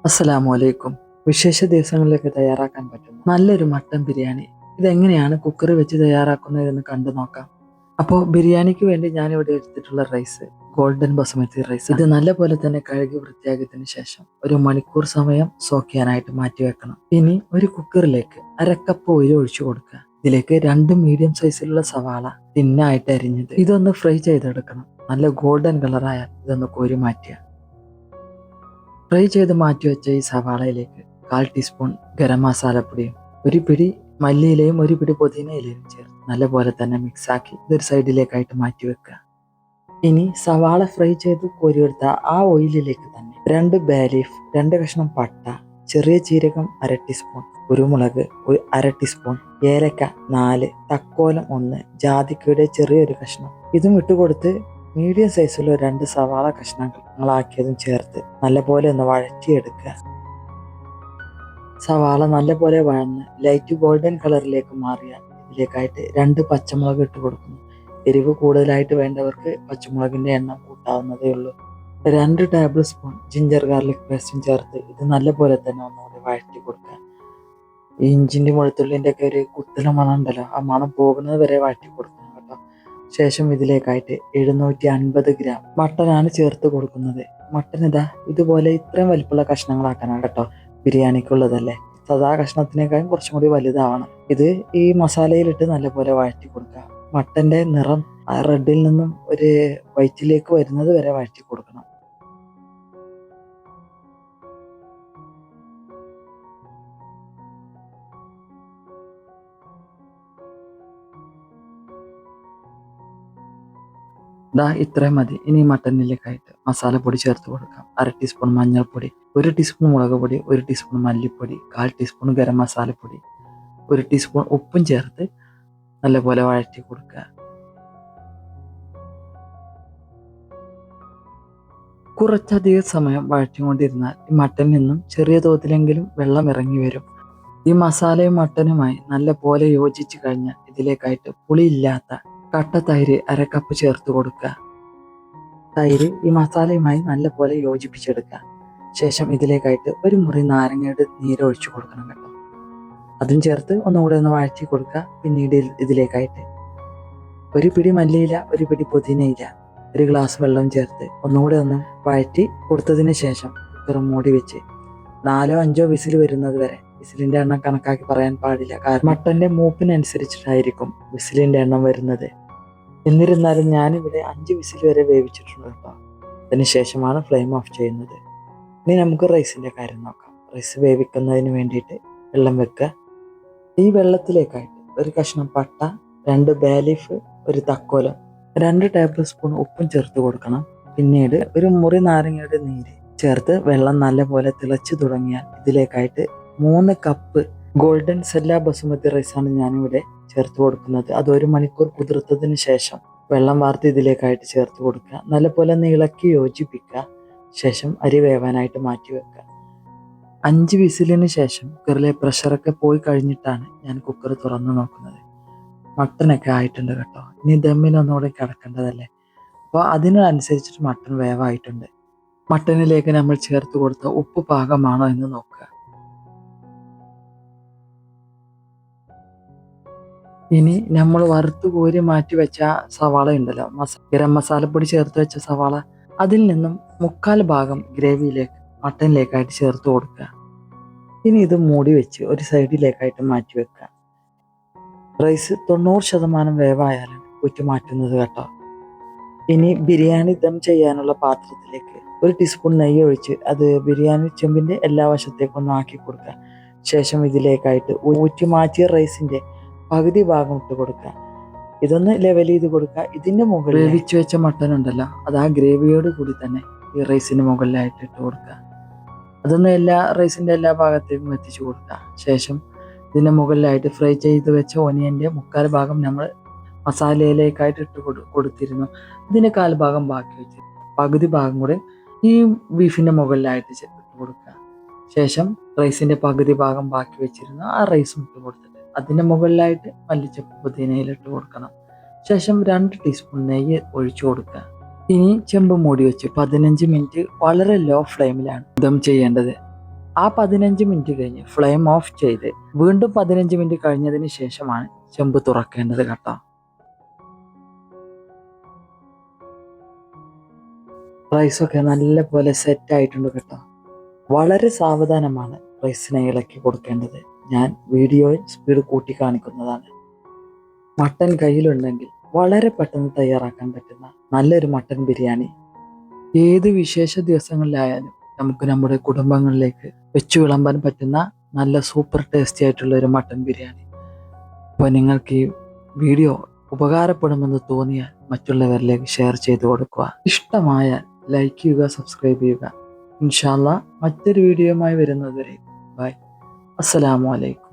അസ്സലാമലൈക്കും. വിശേഷ ദിവസങ്ങളിലേക്ക് തയ്യാറാക്കാൻ പറ്റുന്ന നല്ലൊരു മട്ടൻ ബിരിയാണി ഇതെങ്ങനെയാണ് കുക്കറി വെച്ച് തയ്യാറാക്കുന്നതെന്ന് കണ്ടു നോക്കാം. അപ്പോൾ ബിരിയാണിക്ക് വേണ്ടി ഞാനിവിടെ എടുത്തിട്ടുള്ള റൈസ് ഗോൾഡൻ ബസുമതി റൈസ്. ഇത് നല്ലപോലെ തന്നെ കഴുകി വൃത്തിയാക്കിയതിനു ശേഷം ഒരു മണിക്കൂർ സമയം സോക്ക് ചെയ്യാനായിട്ട് മാറ്റി വെക്കണം. ഇനി ഒരു കുക്കറിലേക്ക് അരക്കപ്പ് ഓയിൽ ഒഴിച്ചു കൊടുക്കുക. ഇതിലേക്ക് 2 മീഡിയം സൈസിലുള്ള സവാള തിന്നായിട്ട് അരിഞ്ഞത് ഇതൊന്ന് ഫ്രൈ ചെയ്തെടുക്കണം. നല്ല ഗോൾഡൻ കളറായാൽ ഇതൊന്ന് കോരി മാറ്റുക. ഫ്രൈ ചെയ്ത് മാറ്റി വെച്ച ഈ സവാളയിലേക്ക് 1/4 ടീസ്പൂൺ ഗരം മസാലപ്പൊടിയും ഒരു പിടി മല്ലിയിലയും ഒരു പിടി പുതിന ഇലയും ചേർത്ത് നല്ലപോലെ തന്നെ മിക്സാക്കി ഇതൊരു സൈഡിലേക്കായിട്ട് മാറ്റി വെക്കുക. ഇനി സവാള ഫ്രൈ ചെയ്ത് കോരിയെടുത്ത ആ ഓയിലിലേക്ക് തന്നെ 2 ബേ ലീഫ്, 2 കഷ്ണം പട്ട, ചെറിയ ജീരകം 1/2 ടീസ്പൂൺ, കുരുമുളക് 1/2 ടീസ്പൂൺ, ഏലക്ക 4, തക്കോലം 1, ജാതിക്കയുടെ ചെറിയൊരു കഷ്ണം ഇതും ഇട്ടുകൊടുത്ത് മീഡിയം സൈസിലുള്ള 2 സവാള കഷ്ണങ്ങളാക്കിയതും ചേർത്ത് നല്ലപോലെ ഒന്ന് വഴറ്റിയെടുക്കുക. സവാള നല്ലപോലെ വഴന്ന് ലൈറ്റ് ഗോൾഡൻ കളറിലേക്ക് മാറിയാൽ ഇതിലേക്കായിട്ട് 2 പച്ചമുളക് ഇട്ട് കൊടുക്കുന്നു. എരിവ് കൂടുതലായിട്ട് വേണ്ടവർക്ക് പച്ചമുളകിന്റെ എണ്ണം കൂട്ടാവുന്നതേ ഉള്ളൂ. 2 ടേബിൾ സ്പൂൺ ജിഞ്ചർ ഗാർലിക് പേസ്റ്റും ചേർത്ത് ഇത് നല്ലപോലെ തന്നെ ഒന്നുകൂടി വഴറ്റി കൊടുക്കുക. ഈ ഇഞ്ചിന്റെ വെളുത്തുള്ളിന്റെ ഒക്കെ ഒരു കുത്തല മണം ഉണ്ടല്ലോ, ആ മണം പോകുന്നത് വരെ വഴറ്റി കൊടുക്കണം കേട്ടോ. ശേഷം ഇതിലേക്കായിട്ട് 750 ഗ്രാം മട്ടനാണ് ചേർത്ത് കൊടുക്കുന്നത്. മട്ടൻ ഇതുപോലെ ഇത്രയും വലിപ്പമുള്ള കഷ്ണങ്ങളാക്കാനാണ് കേട്ടോ, ബിരിയാണിക്കുള്ളതല്ലേ. സദാ കഷ്ണത്തിനേക്കാളും കുറച്ചും കൂടി വലുതാവണം. ഇത് ഈ മസാലയിലിട്ട് നല്ലപോലെ വഴറ്റി കൊടുക്കുക. മട്ടന്റെ നിറം റെഡിൽ നിന്നും ഒരു വൈറ്റിലേക്ക് വരുന്നത് വരെ വഴറ്റി കൊടുക്കണം. ഇത്രയും മതി. ഇനി മട്ടനിലേക്കായിട്ട് മസാലപ്പൊടി ചേർത്ത് കൊടുക്കാം. 1/2 ടീസ്പൂൺ മഞ്ഞൾപ്പൊടി, 1 ടീസ്പൂൺ മുളക് പൊടി, 1 ടീസ്പൂൺ മല്ലിപ്പൊടി, 1/4 ടീസ്പൂൺ ഗരം മസാലപ്പൊടി, 1 ടീസ്പൂൺ ഉപ്പും ചേർത്ത് നല്ലപോലെ വഴറ്റി കൊടുക്കുക. കുറച്ചധികം സമയം വഴറ്റിക്കൊണ്ടിരുന്നാൽ ഈ മട്ടനിൽ നിന്നും ചെറിയ തോതിലെങ്കിലും വെള്ളം ഇറങ്ങി വരും. ഈ മസാലയും മട്ടനുമായി നല്ലപോലെ യോജിച്ച് കഴിഞ്ഞാൽ ഇതിലേക്കായിട്ട് പുളിയില്ലാത്ത കട്ട തൈര് 1/2 കപ്പ് ചേർത്ത് കൊടുക്കുക. തൈര് ഈ മസാലയുമായി നല്ലപോലെ യോജിപ്പിച്ചെടുക്കുക. ശേഷം ഇതിലേക്കായിട്ട് ഒരു മുറി നാരങ്ങയുടെ നീര് ഒഴിച്ചു കൊടുക്കണം കേട്ടോ. അതും ചേർത്ത് ഒന്നുകൂടെ ഒന്ന് വഴറ്റി കൊടുക്കുക. പിന്നീട് ഇതിലേക്കായിട്ട് ഒരു പിടി മല്ലിയില, ഒരു പിടി പുതിനയില, 1 ഗ്ലാസ് വെള്ളം ചേർത്ത് ഒന്നുകൂടെ ഒന്ന് വഴറ്റി കൊടുത്തതിന് ശേഷം കുക്കർ മൂടി വെച്ച് 4-5 വിസിൽ വരുന്നത് വരെ, വിസിലിന്റെ എണ്ണം കണക്കാക്കി പറയാൻ പാടില്ല, കാരണം മട്ടന്റെ മൂപ്പിനനുസരിച്ചിട്ടായിരിക്കും വിസിലിന്റെ എണ്ണം വരുന്നത്. എന്നിരുന്നാലും ഞാനിവിടെ 5 വിസിൽ വരെ വേവിച്ചിട്ടുണ്ട് കേട്ടോ. അതിനുശേഷമാണ് ഫ്ലെയിം ഓഫ് ചെയ്യുന്നത്. ഇനി നമുക്ക് റൈസിന്റെ കാര്യം നോക്കാം. റൈസ് വേവിക്കുന്നതിന് വേണ്ടിയിട്ട് വെള്ളം വെക്കുക. ഈ വെള്ളത്തിലേക്കായിട്ട് 1 കഷ്ണം പട്ട, 2 ബേ ലീഫ്, 1 തക്കോലം, 2 ടേബിൾ സ്പൂൺ ഉപ്പും ചേർത്ത് കൊടുക്കണം. പിന്നീട് ഒരു മുറി നാരങ്ങയുടെ നീര് ചേർത്ത് വെള്ളം നല്ലപോലെ തിളച്ചു തുടങ്ങിയാൽ ഇതിലേക്കായിട്ട് 3 കപ്പ് ഗോൾഡൻ സെല്ല ബസുമതി റൈസാണ് ഞാനിവിടെ ചേർത്ത് കൊടുക്കുന്നത്. അത് 1 മണിക്കൂർ കുതിർത്തതിന് ശേഷം വെള്ളം വാർത്ത് ഇതിലേക്കായിട്ട് ചേർത്ത് കൊടുക്കുക. നല്ലപോലെ ഒന്ന് ഇളക്കി യോജിപ്പിക്കുക. ശേഷം അരി വേവാനായിട്ട് മാറ്റി വെക്കുക. 5 വിസിലിന് ശേഷം കുക്കറിലെ പ്രഷറൊക്കെ പോയി കഴിഞ്ഞിട്ടാണ് ഞാൻ കുക്കർ തുറന്നു നോക്കുന്നത്. മട്ടനൊക്കെ ആയിട്ടുണ്ട് കേട്ടോ. ഇനി ദമ്മിനൊന്നുകൂടെ കിടക്കേണ്ടതല്ലേ, അപ്പോൾ അതിനനുസരിച്ചിട്ട് മട്ടൻ വേവായിട്ടുണ്ട്. മട്ടനിലേക്ക് നമ്മൾ ചേർത്ത് കൊടുത്ത ഉപ്പ് പാകമാണോ എന്ന് നോക്കുക. ഇനി നമ്മൾ വറുത്ത് കോരി മാറ്റി വെച്ച സവാള ഉണ്ടല്ലോ, ഗരം മസാലപ്പൊടി ചേർത്ത് വെച്ച സവാള, അതിൽ നിന്നും 1/4 ഭാഗം ഗ്രേവിയിലേക്ക് മട്ടനിലേക്കായിട്ട് ചേർത്ത് കൊടുക്കുക. ഇനി ഇത് മൂടി വെച്ച് ഒരു സൈഡിലേക്കായിട്ട് മാറ്റി വെക്കുക. റൈസ് 90% വേവായാലും ഊറ്റി മാറ്റുന്നത് കേട്ടോ. ഇനി ബിരിയാണി ദം ചെയ്യാനുള്ള പാത്രത്തിലേക്ക് 1 ടീസ്പൂൺ നെയ്യ് ഒഴിച്ച് അത് ബിരിയാണി ചെമ്പിന്റെ എല്ലാ വശത്തേക്കൊന്നും ആക്കി കൊടുക്കുക. ശേഷം ഇതിലേക്കായിട്ട് ഊറ്റി മാറ്റിയ റൈസിന്റെ പകുതി ഭാഗം ഇട്ട് കൊടുക്കുക. ഇതൊന്ന് ലെവൽ ചെയ്ത് കൊടുക്കുക. ഇതിന്റെ മുകളിൽ വേവിച്ചു വെച്ച മട്ടൻ ഉണ്ടല്ലോ, അത് ആ ഗ്രേവിയോട് കൂടി തന്നെ ഈ റൈസിന്റെ മുകളിലായിട്ട് ഇട്ട് കൊടുക്കുക. അതൊന്ന് റൈസിന്റെ എല്ലാ ഭാഗത്തേക്കും എത്തിച്ചു കൊടുക്കുക. ശേഷം ഇതിന്റെ മുകളിലായിട്ട് ഫ്രൈ ചെയ്ത് വെച്ച ഓനിയന്റെ 1/4 ഭാഗം നമ്മൾ മസാലയിലേക്കായിട്ട് ഇട്ട് കൊടുത്തിരുന്നു. ഇതിന്റെ 1/4 ഭാഗം ബാക്കി വെച്ച് പകുതി ഭാഗം കൂടെ ഈ ബീഫിന്റെ മുകളിലായിട്ട് ഇട്ട് കൊടുക്കുക. ശേഷം റൈസിന്റെ പകുതി ഭാഗം ബാക്കി വെച്ചിരുന്നു ആ റൈസും ഇട്ട് കൊടുത്തിട്ട് അതിന്റെ മുകളിലായിട്ട് മല്ലിച്ചപ്പ് പുതിനയിലിട്ട് കൊടുക്കണം. ശേഷം 2 ടീസ്പൂൺ നെയ്യ് ഒഴിച്ചു കൊടുക്കുക. ഇനി ചെമ്പ് മൂടി വെച്ച് 15 മിനിറ്റ് വളരെ ലോ ഫ്ലെയിമിലാണ് ദം ചെയ്യേണ്ടത്. ആ 15 മിനിറ്റ് കഴിഞ്ഞ് ഫ്ലെയിം ഓഫ് ചെയ്ത് വീണ്ടും 15 മിനിറ്റ് കഴിഞ്ഞതിന് ശേഷമാണ് ചെമ്പ് തുറക്കേണ്ടത് കേട്ടോ. റൈസൊക്കെ നല്ല പോലെ സെറ്റ് ആയിട്ടുണ്ട് കേട്ടോ. വളരെ സാവധാനമാണ് റൈസിനെ ഇളക്കി കൊടുക്കേണ്ടത്. ഞാൻ വീഡിയോയിൽ സ്പീഡ് കൂട്ടി കാണിക്കുന്നതാണ്. മട്ടൻ കയ്യിലുണ്ടെങ്കിൽ വളരെ പെട്ടെന്ന് തയ്യാറാക്കാൻ പറ്റുന്ന നല്ലൊരു മട്ടൻ ബിരിയാണി ഏത് വിശേഷ ദിവസങ്ങളിലായാലും നമുക്ക് നമ്മുടെ കുടുംബങ്ങളിലേക്ക് വെച്ചു വിളമ്പാൻ പറ്റുന്ന നല്ല സൂപ്പർ ടേസ്റ്റി ആയിട്ടുള്ള ഒരു മട്ടൻ ബിരിയാണി. അപ്പോൾ നിങ്ങൾക്ക് ഈ വീഡിയോ ഉപകാരപ്പെടുമെന്ന് തോന്നിയാൽ മറ്റുള്ളവരിലേക്ക് ഷെയർ ചെയ്ത് കൊടുക്കുക. ഇഷ്ടമായാൽ ലൈക്ക് ചെയ്യുക, സബ്സ്ക്രൈബ് ചെയ്യുക. ഇൻഷാ അല്ലാഹ് മറ്റൊരു വീഡിയോയുമായി വരുന്നതുവരെ ബൈ. അസ്സലാമു അലൈക്കും.